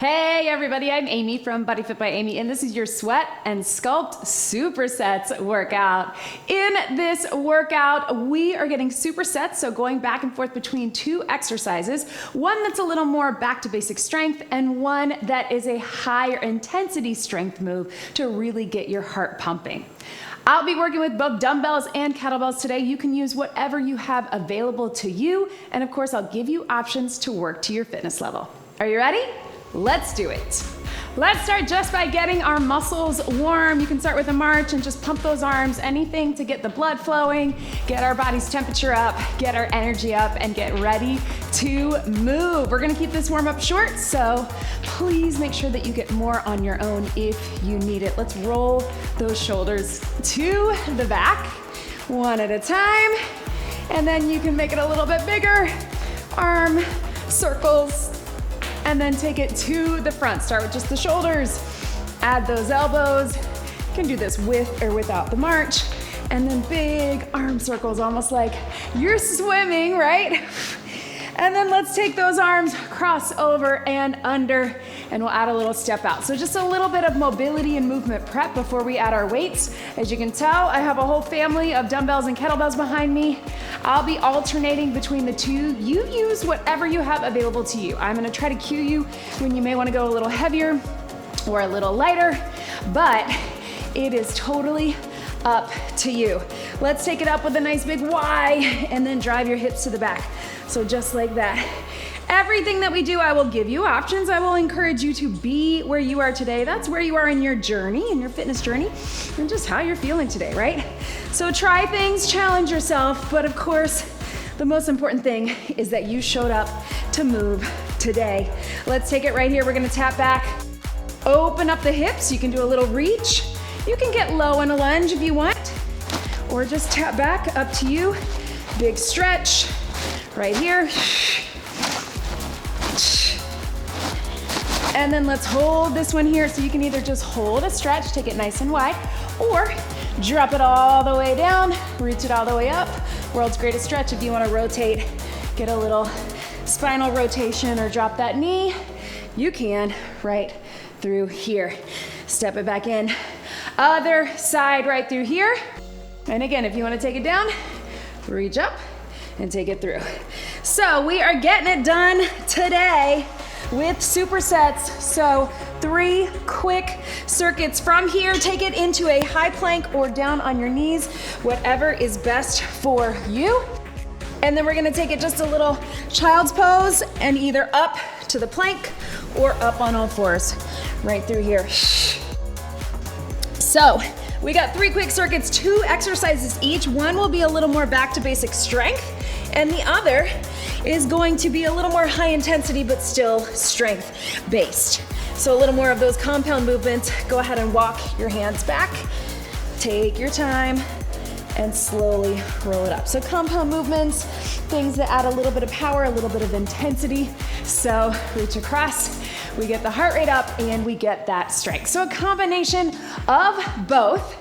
Hey everybody, I'm Amy from BodyFit by Amy, and this is your Sweat and Sculpt Supersets workout. In this workout, we are getting supersets, so going back and forth between two exercises, one that's a little more back to basic strength and one that is a higher intensity strength move to really get your heart pumping. I'll be working with both dumbbells and kettlebells today. You can use whatever you have available to you, and of course, I'll give you options to work to your fitness level. Are you ready? Let's do it. Let's start just by getting our muscles warm. You can start with a march and just pump those arms, anything to get the blood flowing, get our body's temperature up, get our energy up, and get ready to move. We're gonna keep this warm up short, so please make sure that you get more on your own if you need it. Let's roll those shoulders to the back, one at a time, and then you can make it a little bit bigger. Arm circles, and then take it to the front. Start with just the shoulders, add those elbows. You can do this with or without the march. And then big arm circles, almost like you're swimming, right? And then let's take those arms, cross over and under, and we'll add a little step out. So just a little bit of mobility and movement prep before we add our weights. As you can tell, I have a whole family of dumbbells and kettlebells behind me. I'll be alternating between the two. You use whatever you have available to you. I'm gonna try to cue you when you may wanna go a little heavier or a little lighter, but it is totally up to you. Let's take it up with a nice big Y and then drive your hips to the back. So just like that. Everything that we do, I will give you options. I will encourage you to be where you are today. That's where you are in your journey, in your fitness journey, and just how you're feeling today, right? So try things, challenge yourself, but of course, the most important thing is that you showed up to move today. Let's take it right here. We're gonna tap back, open up the hips. You can do a little reach. You can get low in a lunge if you want, or just tap back, up to you. Big stretch. Right here. And then let's hold this one here. So you can either just hold a stretch, take it nice and wide, or drop it all the way down, reach it all the way up. World's greatest stretch. If you want to rotate, get a little spinal rotation or drop that knee, you can right through here. Step it back in. Other side right through here. And again, if you want to take it down, reach up and take it through. So we are getting it done today with supersets. So 3 quick circuits from here. Take it into a high plank or down on your knees, whatever is best for you. And then we're gonna take it just a little child's pose and either up to the plank or up on all fours right through here. So we got 3 quick circuits, 2 exercises each. One will be a little more back to basic strength, and the other is going to be a little more high intensity, but still strength based. So a little more of those compound movements. Go ahead and walk your hands back. Take your time and slowly roll it up. So compound movements, things that add a little bit of power, a little bit of intensity. So reach across, we get the heart rate up and we get that strength. So a combination of both.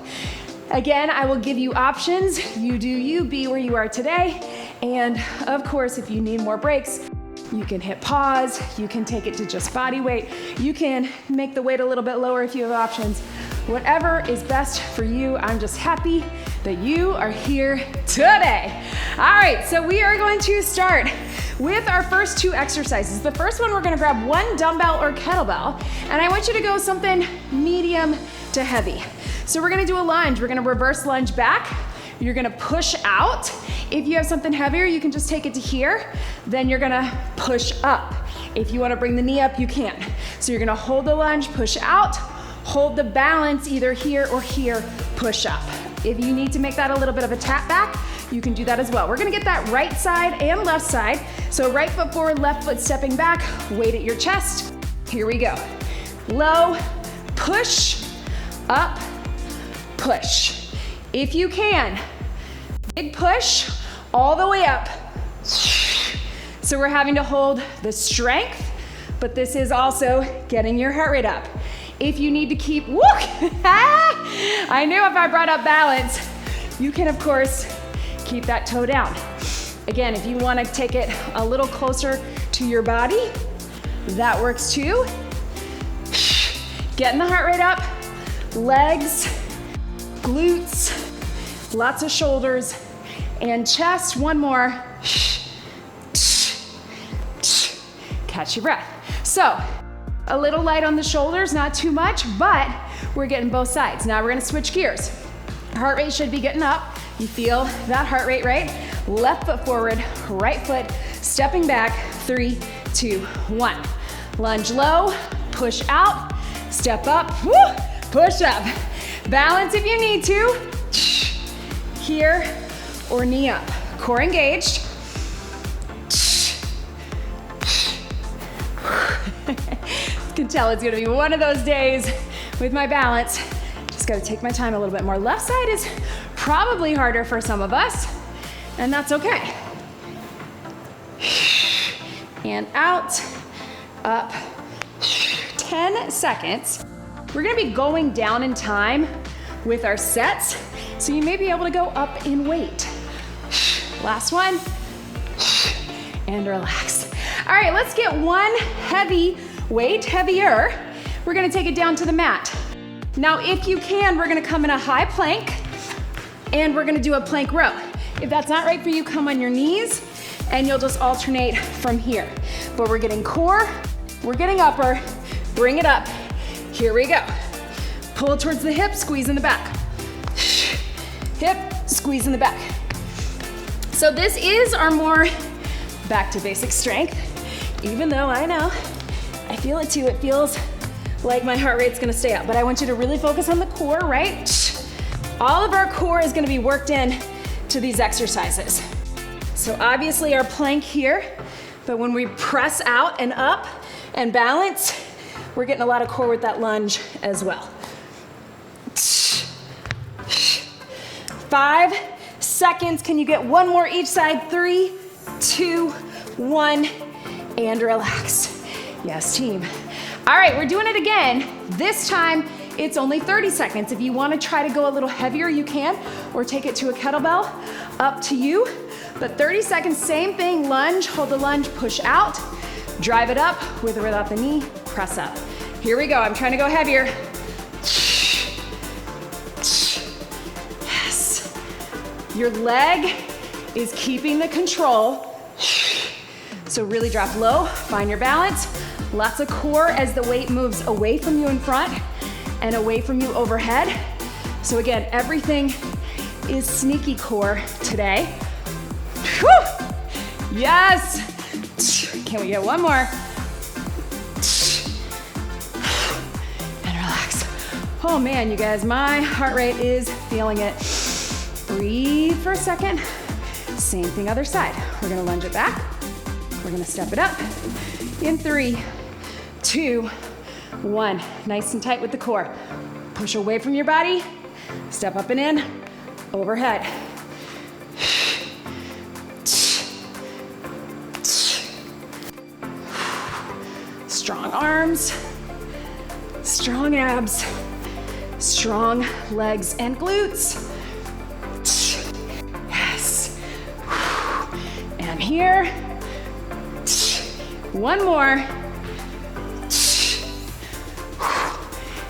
Again, I will give you options. You do you, be where you are today. And of course, if you need more breaks, you can hit pause, you can take it to just body weight, you can make the weight a little bit lower if you have options. Whatever is best for you, I'm just happy that you are here today. All right, so we are going to start with our first 2 exercises. The first one, we're gonna grab 1 dumbbell or kettlebell, and I want you to go something medium to heavy. So we're gonna do a lunge. We're gonna reverse lunge back. You're gonna push out. If you have something heavier, you can just take it to here. Then you're gonna push up. If you wanna bring the knee up, you can. So you're gonna hold the lunge, push out, hold the balance either here or here, push up. If you need to make that a little bit of a tap back, you can do that as well. We're gonna get that right side and left side. So right foot forward, left foot stepping back, weight at your chest. Here we go. Low, push, up, push. If you can, big push all the way up. So we're having to hold the strength, but this is also getting your heart rate up. If you need to keep, I knew if I brought up balance, you can of course keep that toe down. Again, if you want to take it a little closer to your body, that works too. Getting the heart rate up, legs, glutes, lots of shoulders, and chest. One more. Catch your breath. So, a little light on the shoulders, not too much, but we're getting both sides. Now we're gonna switch gears. Heart rate should be getting up. You feel that heart rate, right? Left foot forward, right foot stepping back. 3, 2, 1. Lunge low, push out, step up, woo, push up. Balance if you need to. Here or knee up. Core engaged. You can tell it's gonna be one of those days with my balance. Just gotta take my time a little bit more. Left side is probably harder for some of us, and that's okay. And out, up, 10 seconds. We're gonna be going down in time with our sets, so you may be able to go up in weight. Last one, and relax. All right, let's get one heavy weight, heavier. We're gonna take it down to the mat. Now, if you can, we're gonna come in a high plank, and we're gonna do a plank row. If that's not right for you, come on your knees, and you'll just alternate from here. But we're getting core, we're getting upper, bring it up. Here we go. Pull towards the hip, squeeze in the back. Hip, squeeze in the back. So this is our more back to basic strength, even though I know, I feel it too. It feels like my heart rate's gonna stay up, but I want you to really focus on the core, right? All of our core is gonna be worked in to these exercises. So obviously our plank here, but when we press out and up and balance, we're getting a lot of core with that lunge as well. 5 seconds. Can you get one more each side? 3, 2, 1, and relax. Yes, team. All right, we're doing it again. This time, it's only 30 seconds. If you wanna try to go a little heavier, you can, or take it to a kettlebell, up to you. But 30 seconds, same thing, lunge, hold the lunge, push out, drive it up, with or without the knee, press up. Here we go, I'm trying to go heavier. Yes. Your leg is keeping the control. So really drop low, find your balance. Lots of core as the weight moves away from you in front and away from you overhead. So again, everything is sneaky core today. Whew. Yes. Can we get one more? And relax. Oh man, you guys, my heart rate is feeling it. Breathe for a second. Same thing other side. We're gonna lunge it back. We're gonna step it up. In 3, 2, 1. Nice and tight with the core. Push away from your body. Step up and in. Overhead. Strong arms, strong abs, strong legs and glutes. Yes. And here. One more.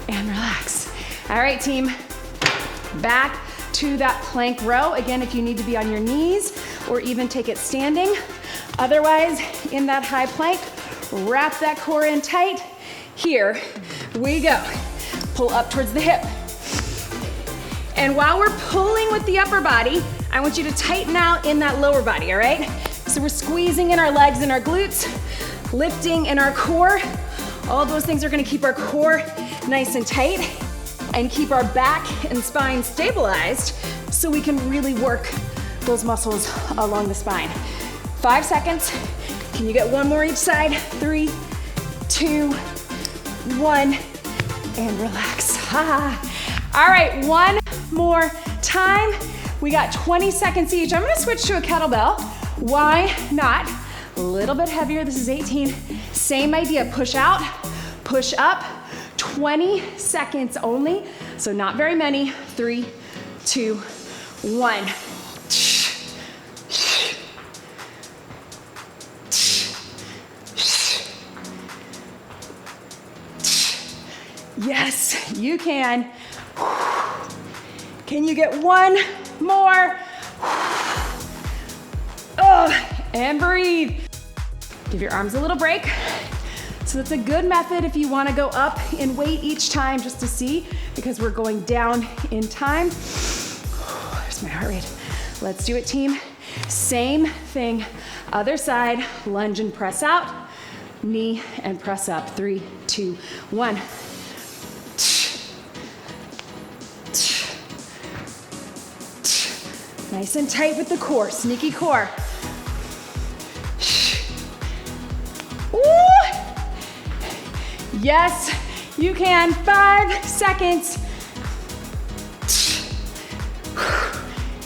And relax. All right, team. Back to that plank row. Again, if you need to be on your knees or even take it standing. Otherwise, in that high plank, wrap that core in tight. Here we go. Pull up towards the hip. And while we're pulling with the upper body, I want you to tighten out in that lower body, all right? So we're squeezing in our legs and our glutes, lifting in our core. All those things are gonna keep our core nice and tight and keep our back and spine stabilized so we can really work those muscles along the spine. 5 seconds. Can you get one more each side? 3, 2, 1, and relax. All right, one more time. We got 20 seconds each. I'm gonna switch to a kettlebell. Why not? A little bit heavier, this is 18. Same idea, push out, push up. 20 seconds only, so not very many. 3, 2, 1. Yes, you can. Can you get one more? And breathe. Give your arms a little break. So that's a good method if you want to go up in weight each time just to see, because we're going down in time. There's my heart rate. Let's do it, team. Same thing, other side. Lunge and press out. Knee and press up. 3, 2, 1. Nice and tight with the core, sneaky core. Ooh. Yes, you can. 5 seconds.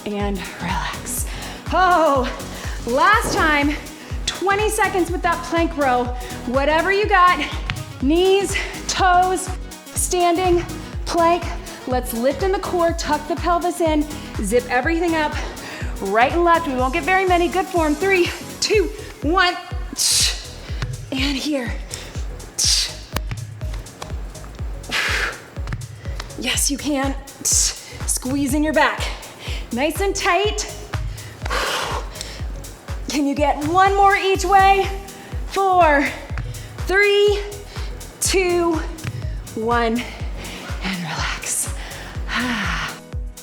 And relax. Oh, last time, 20 seconds with that plank row. Whatever you got, knees, toes, standing, plank. Let's lift in the core, tuck the pelvis in, zip everything up, right and left. We won't get very many. Good form. 3, 2, 1. And here. Yes, you can. Squeeze in your back. Nice and tight. Can you get one more each way? 4, 3, 2, 1, and relax.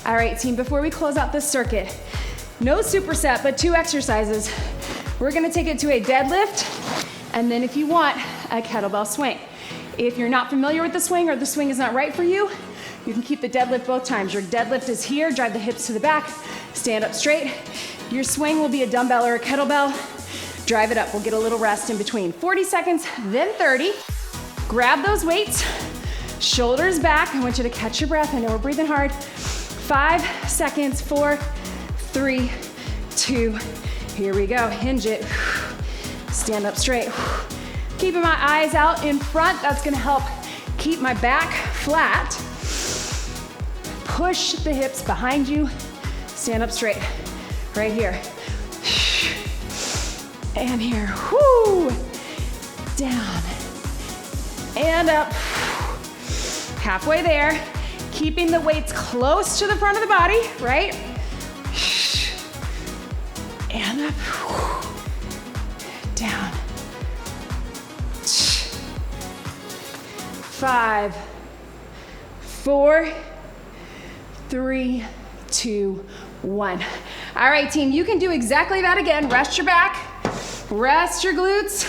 All right, team, before we close out this circuit, no superset, but 2 exercises. We're gonna take it to a deadlift, and then if you want, a kettlebell swing. If you're not familiar with the swing or the swing is not right for you, you can keep the deadlift both times. Your deadlift is here, drive the hips to the back, stand up straight. Your swing will be a dumbbell or a kettlebell. Drive it up, we'll get a little rest in between. 40 seconds, then 30. Grab those weights, shoulders back. I want you to catch your breath. I know we're breathing hard. 5 seconds, 4, 3, 2, here we go. Hinge it, stand up straight. Keeping my eyes out in front, that's gonna help keep my back flat. Push the hips behind you, stand up straight, right here. And here, whoo, down, and up. Halfway there, keeping the weights close to the front of the body, right? And up, down. 5, 4, 3, 2, 1. All right, team, you can do exactly that again. Rest your back, rest your glutes,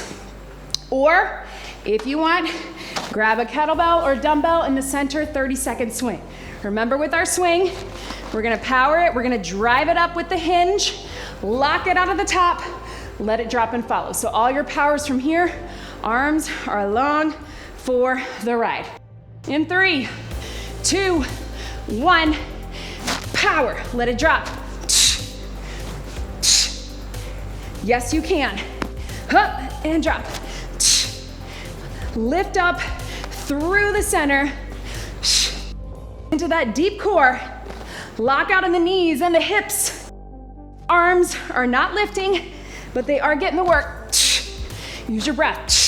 or if you want, grab a kettlebell or dumbbell in the center, 30-second swing. Remember, with our swing, we're gonna power it, we're gonna drive it up with the hinge, lock it out of the top, let it drop and follow. So all your powers from here, arms are long for the ride. In 3, 2, 1, power, let it drop. Yes, you can. Up and drop. Lift up through the center, into that deep core. Lock out in the knees and the hips. Arms are not lifting, but they are getting the work. Use your breath.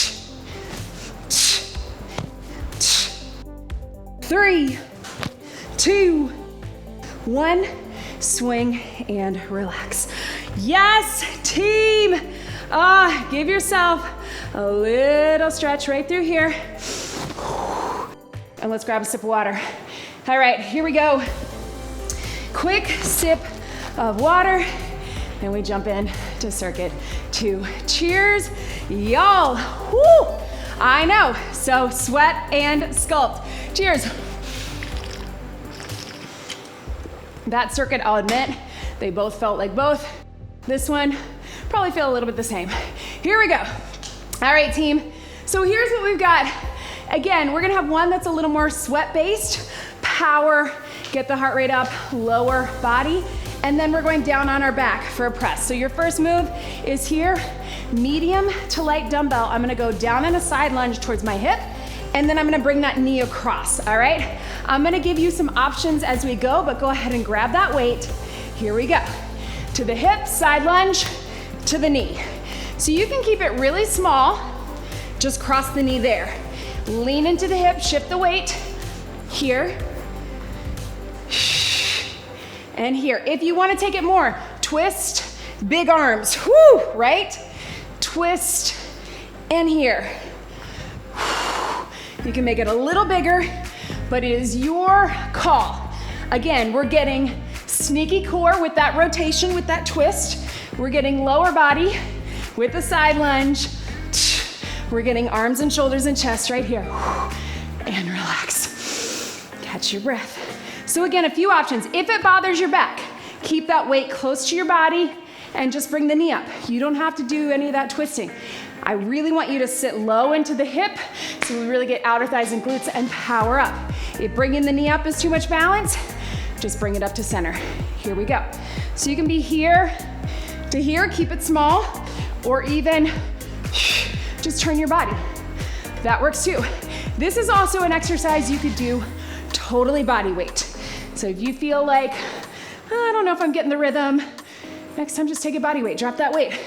3, 2, 1, swing and relax. Yes, team. Give yourself a little stretch right through here. And let's grab a sip of water. All right, here we go. Quick sip of water, and we jump in to circuit 2. Cheers, y'all. Woo! I know, so sweat and sculpt. Cheers. That circuit, I'll admit, they both felt like both. This one, probably feel a little bit the same. Here we go. All right, team. So here's what we've got. Again, we're gonna have one that's a little more sweat-based, power, get the heart rate up, lower body, and then we're going down on our back for a press. So your first move is here, medium to light dumbbell. I'm gonna go down in a side lunge towards my hip, and then I'm gonna bring that knee across, all right? I'm gonna give you some options as we go, but go ahead and grab that weight. Here we go. To the hip, side lunge, to the knee. So you can keep it really small, just cross the knee there. Lean into the hip, shift the weight. Here. And here. If you want to take it more, twist, big arms. Woo, right? Twist, and here. You can make it a little bigger, but it is your call. Again, we're getting sneaky core with that rotation, with that twist. We're getting lower body with the side lunge. We're getting arms and shoulders and chest right here. And relax. Catch your breath. So again, a few options. If it bothers your back, keep that weight close to your body and just bring the knee up. You don't have to do any of that twisting. I really want you to sit low into the hip so we really get outer thighs and glutes and power up. If bringing the knee up is too much balance, just bring it up to center. Here we go. So you can be here to here, keep it small, or even just turn your body. That works too. This is also an exercise you could do totally body weight. So if you feel like, oh, I don't know if I'm getting the rhythm, next time just take a body weight, drop that weight.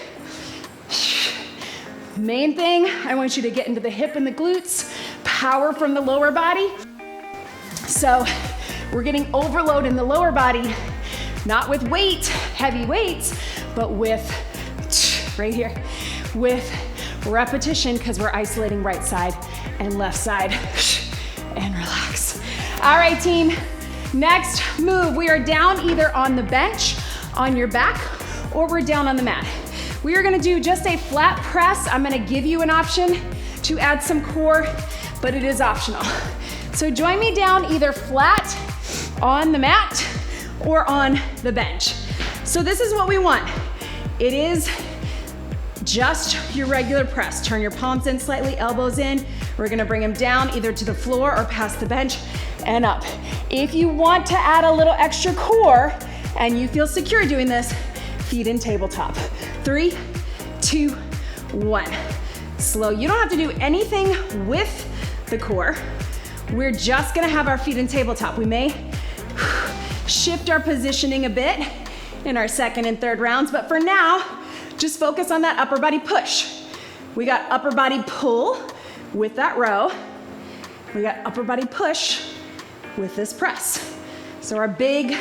Main thing, I want you to get into the hip and the glutes, power from the lower body. So we're getting overload in the lower body, not with weight, heavy weights, but with, right here, with repetition, because we're isolating right side and left side, and relax. All right, team, next move. We are down either on the bench, on your back, or we're down on the mat. We are gonna do just a flat press. I'm gonna give you an option to add some core, but it is optional. So join me down either flat on the mat or on the bench. So this is what we want. It is just your regular press. Turn your palms in slightly, elbows in. We're gonna bring them down either to the floor or past the bench and up. If you want to add a little extra core and you feel secure doing this, feet in tabletop. 3, 2, 1. Slow. You don't have to do anything with the core. We're just gonna have our feet in tabletop. We may shift our positioning a bit in our second and third rounds, but for now, just focus on that upper body push. We got upper body pull with that row. We got upper body push with this press. So our big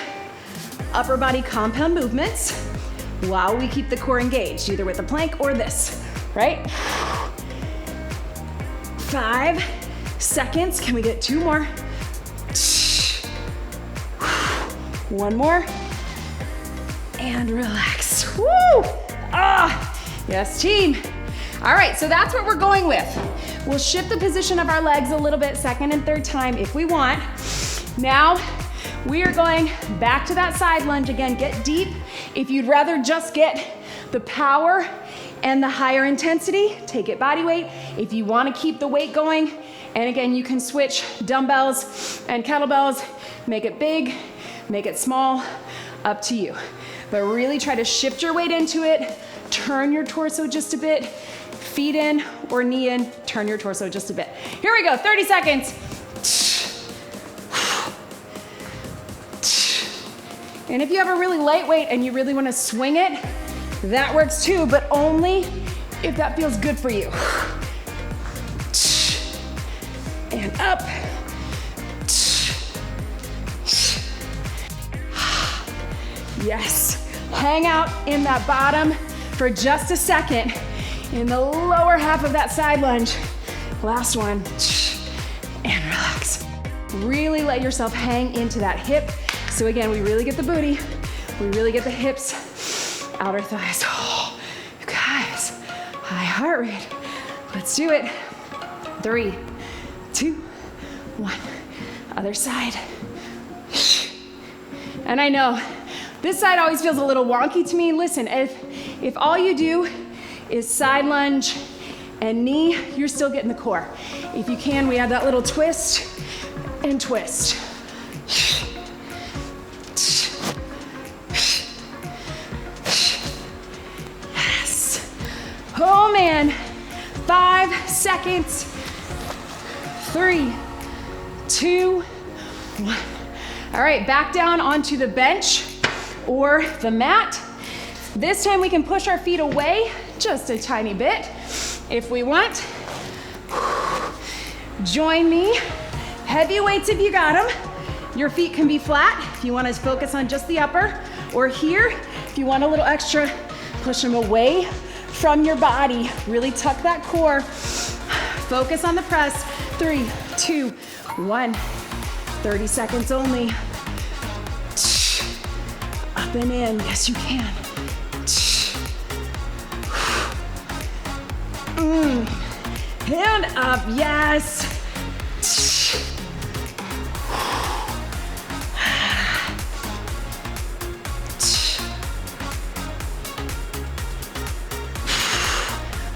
upper body compound movements while we keep the core engaged, either with a plank or this, right? 5 seconds. Can we get 2 more? 1 more. And relax. Woo! Ah, yes, team. All right, so that's what we're going with. We'll shift the position of our legs a little bit, second and third time if we want. Now, we are going back to that side lunge again. Get deep. If you'd rather just get the power and the higher intensity, take it body weight. If you want to keep the weight going, and again, you can switch dumbbells and kettlebells, make it big, make it small, up to you. But really try to shift your weight into it, turn your torso just a bit, feet in or knee in, turn your torso just a bit. Here we go, 30 seconds. And if you have a really light weight and you really want to swing it, that works too, but only if that feels good for you. And up. Yes. Hang out in that bottom for just a second in the lower half of that side lunge. Last one. And relax. Really let yourself hang into that hip. So again, we really get the booty. We really get the hips, outer thighs. Oh, you guys, high heart rate. Let's do it. 3, 2, 1. Other side. And I know this side always feels a little wonky to me. Listen, if all you do is side lunge and knee, you're still getting the core. If you can, we have that little twist and twist. Yes. Oh man, 5 seconds. 3, 2, 1. All right, back down onto the bench or the mat. This time we can push our feet away just a tiny bit if we want. Join me. Heavy weights if you got them. Your feet can be flat if you want to focus on just the upper, or here, if you want a little extra, push them away from your body. Really tuck that core. Focus on the press. 3, 2, 1. 30 seconds only. Up and in. Yes, you can. Hand up. Yes.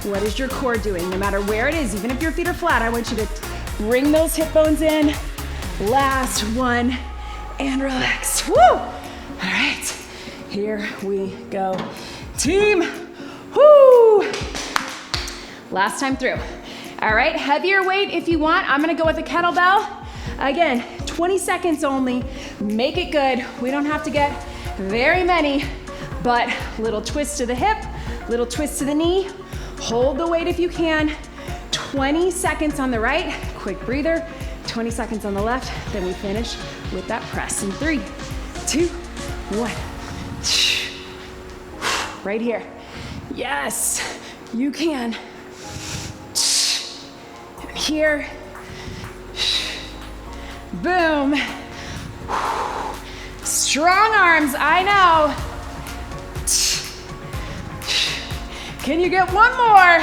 What is your core doing? No matter where it is, even if your feet are flat, I want you to bring those hip bones in. Last one, and relax. Woo! All right, here we go. Team, woo! Last time through. All right, heavier weight if you want. I'm gonna go with a kettlebell. Again, 20 seconds only. Make it good. We don't have to get very many, but little twist to the hip, little twist to the knee. Hold the weight if you can. 20 seconds on the right, quick breather. 20 seconds on the left, then we finish with that press in 3, 2, 1. Right here. Yes, you can. And here. Boom. Strong arms, I know. Can you get one more?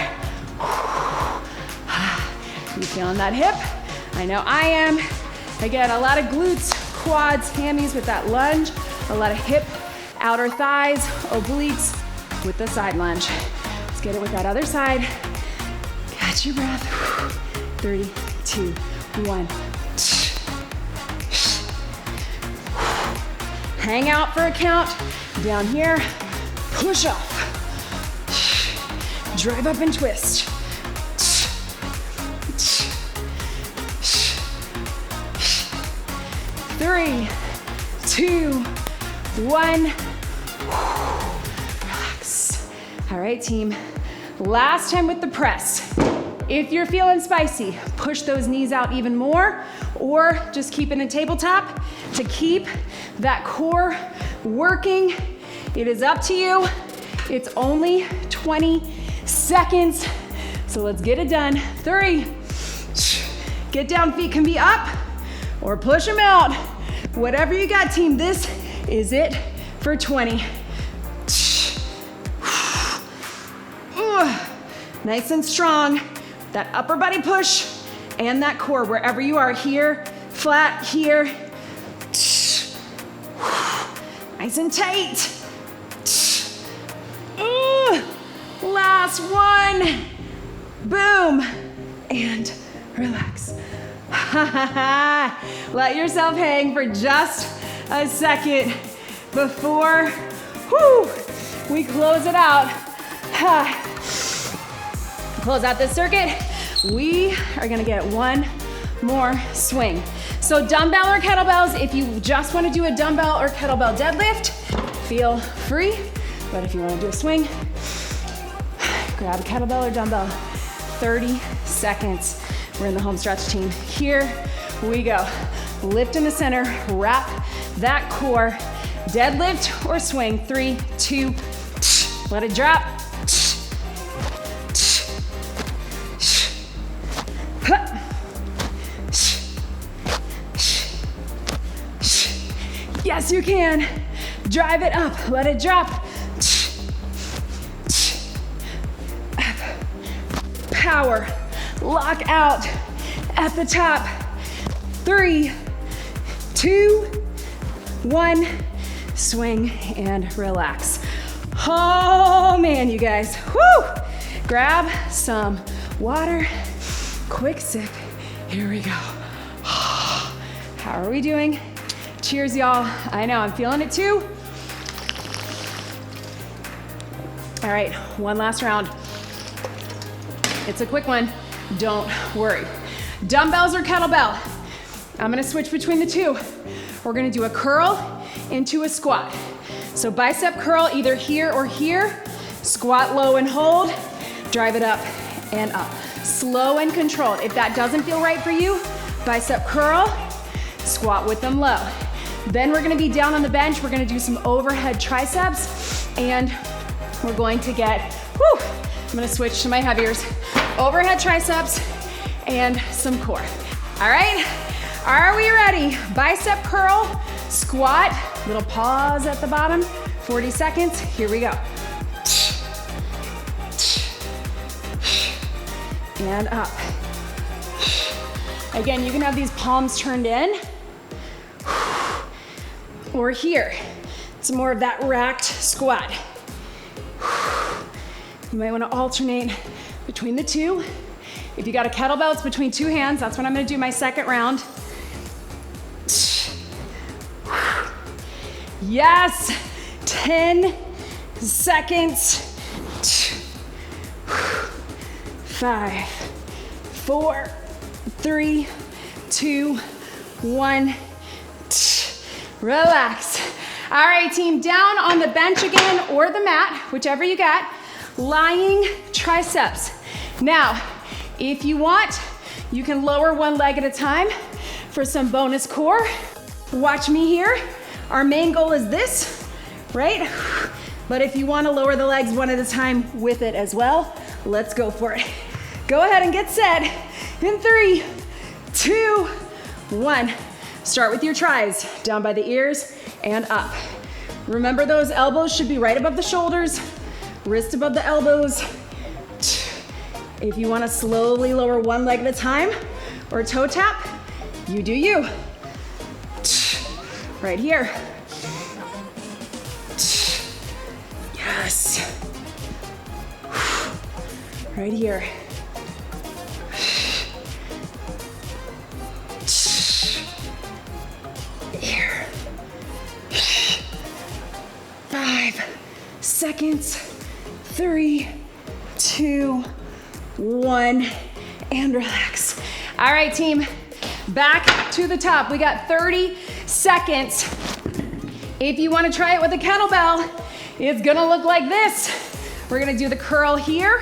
You feeling that hip? I know I am. Again, a lot of glutes, quads, hammies with that lunge. A lot of hip, outer thighs, obliques with the side lunge. Let's get it with that other side. Catch your breath. 3, 2, 1. Hang out for a count. Down here, push up. Drive up and twist. 3, 2, 1. Relax. All right, team. Last time with the press. If you're feeling spicy, push those knees out even more, or just keep it in tabletop to keep that core working. It is up to you. It's only 20 seconds. So let's get it done. 3. Get down, feet can be up or push them out. Whatever you got, team. This is it for 20. Nice and strong. That upper body push and that core wherever you are. Here, flat, here. Nice and tight. Last one. Boom. And relax. Let yourself hang for just a second before we close it out. Close out this circuit. We are gonna get one more swing. So dumbbell or kettlebells, if you just wanna do a dumbbell or kettlebell deadlift, feel free. But if you wanna do a swing, grab a kettlebell or dumbbell. 30 seconds. We're in the home stretch, team. Here we go. Lift in the center, wrap that core. Deadlift or swing. 3, 2, let it drop. Yes, you can. Drive it up, let it drop. Power, lock out at the top. 3, 2, 1, swing and relax. Oh man, you guys, whoo! Grab some water, quick sip, here we go. How are we doing? Cheers, y'all. I know, I'm feeling it too. All right, one last round. It's a quick one, don't worry. Dumbbells or kettlebell? I'm gonna switch between the two. We're gonna do a curl into a squat. So bicep curl either here or here. Squat low and hold. Drive it up and up. slow and controlled. If that doesn't feel right for you, bicep curl, squat with them low. Then we're gonna be down on the bench. We're gonna do some overhead triceps, and we're going to get, I'm gonna switch to my heaviers. Overhead triceps and some core. All right, are we ready? Bicep curl, squat, little pause at the bottom, 40 seconds, here we go. And up. Again, you can have these palms turned in, or here. It's more of that racked squat. You might wanna alternate between the two. If you got a kettlebell, it's between two hands. That's what I'm gonna do my second round. Yes, 10 seconds. 5, 4, 3, 2, 1. Relax. All right, team, down on the bench again or the mat, whichever you got. Lying triceps. Now, if you want, you can lower one leg at a time for some bonus core. Watch me here. Our main goal is this, right? But if you want to lower the legs one at a time with it as well, let's go for it. Go ahead and get set in 3, 2, 1. Start with your tries, down by the ears and up. Remember, those elbows should be right above the shoulders, wrist above the elbows. If you want to slowly lower one leg at a time or toe tap, you do you. Right here. Yes. Right here. Here. 5 seconds. 3, 2, 1, and relax. All right, team, back to the top. We got 30 seconds. If you want to try it with a kettlebell, it's gonna look like this. We're gonna do the curl here.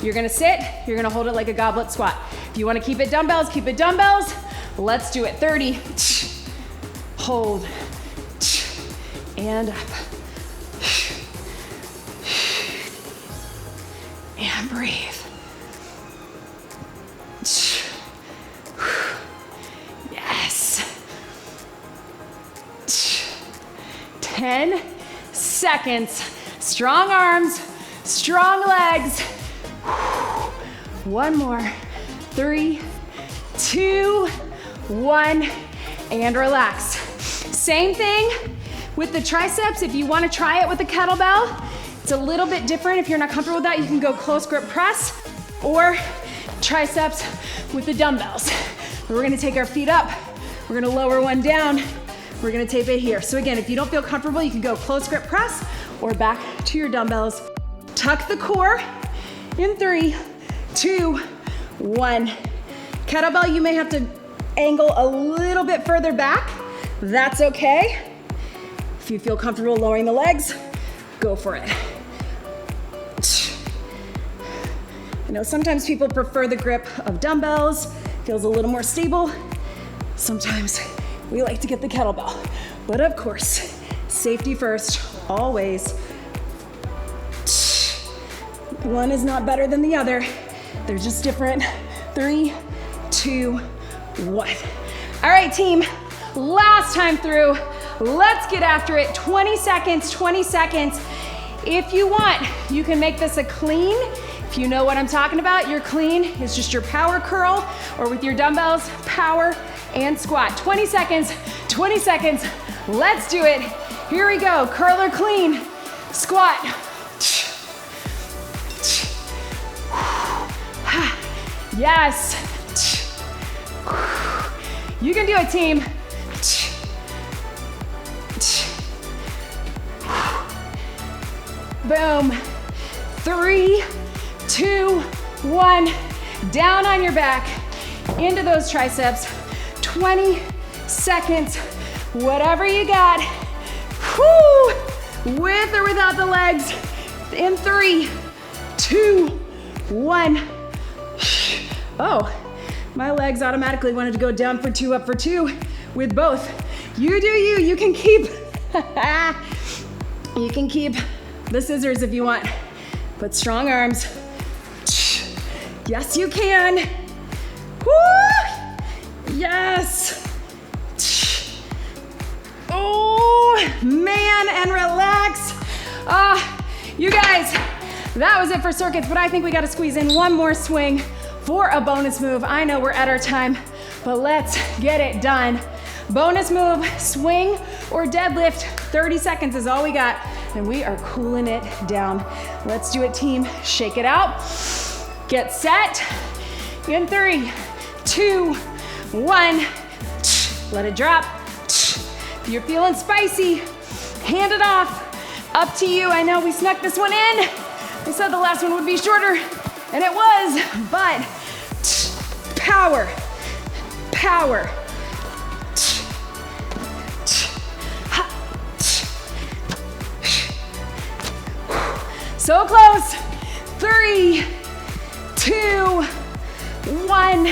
You're gonna sit, you're gonna hold it like a goblet squat. If you wanna keep it dumbbells, keep it dumbbells. Let's do it. 30, hold, and up. And breathe. Yes. 10 seconds. Strong arms, strong legs. One more. 3, 2, 1, and relax. Same thing with the triceps. If you want to try it with a kettlebell, it's a little bit different. If you're not comfortable with that, you can go close grip press or triceps with the dumbbells. We're gonna take our feet up. We're gonna lower one down. We're gonna tape it here. So again, if you don't feel comfortable, you can go close grip press or back to your dumbbells. Tuck the core in 3, 2, 1. Kettlebell, you may have to angle a little bit further back. That's okay. If you feel comfortable lowering the legs, go for it. I know sometimes people prefer the grip of dumbbells, feels a little more stable. Sometimes we like to get the kettlebell, but of course, safety first, always. One is not better than the other. They're just different. 3, 2, 1. All right, team, last time through. Let's get after it. 20 seconds, 20 seconds. If you want, you can make this a clean. If you know what I'm talking about, your clean is just your power curl, or with your dumbbells, power and squat. 20 seconds, 20 seconds. Let's do it. Here we go. Curl or clean, squat. Yes. You can do it, team. Boom. 3, 2, 1. Down on your back, into those triceps. 20 seconds, whatever you got. Whoo! With or without the legs. In 3, 2, 1. Oh, my legs automatically wanted to go down for 2, up for 2 with both. You do you, you can keep, you can keep the scissors if you want, but strong arms. Yes, you can. Woo! Yes. Oh, man, and relax. You guys, that was it for circuits, but I think we gotta squeeze in one more swing for a bonus move. I know we're at our time, but let's get it done. Bonus move, swing or deadlift. 30 seconds is all we got, and we are cooling it down. Let's do it, team. Shake it out. Get set. In 3, 2, 1. Let it drop. If you're feeling spicy, hand it off. Up to you. I know we snuck this one in. I said the last one would be shorter, and it was, but power, power. So close. 3, 2, 1.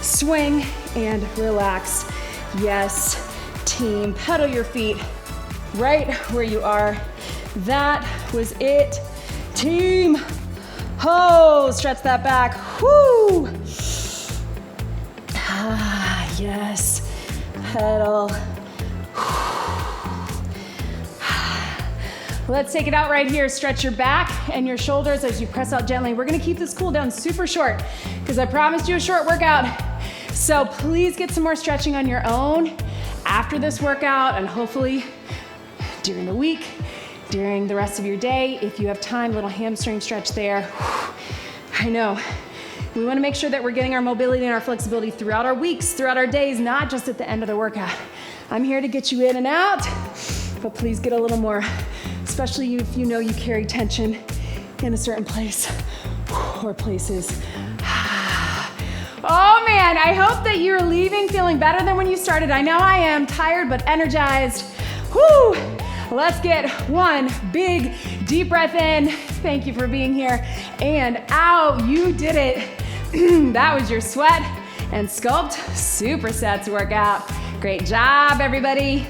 Swing and relax. Yes, team. Pedal your feet right where you are. That was it, team. Oh, stretch that back. Whoo. Ah, yes. Pedal. Let's take it out right here. Stretch your back and your shoulders as you press out gently. We're gonna keep this cool down super short because I promised you a short workout. So please get some more stretching on your own after this workout, and hopefully during the week, during the rest of your day, if you have time, little hamstring stretch there. I know. We wanna make sure that we're getting our mobility and our flexibility throughout our weeks, throughout our days, not just at the end of the workout. I'm here to get you in and out, but please get a little more, especially if you know you carry tension in a certain place or places. Oh man, I hope that you're leaving feeling better than when you started. I know I am, tired but energized. Whoo! Let's get one big deep breath in. Thank you for being here. And out, you did it. That was your sweat and Sculpt Supersets workout. Great job, everybody.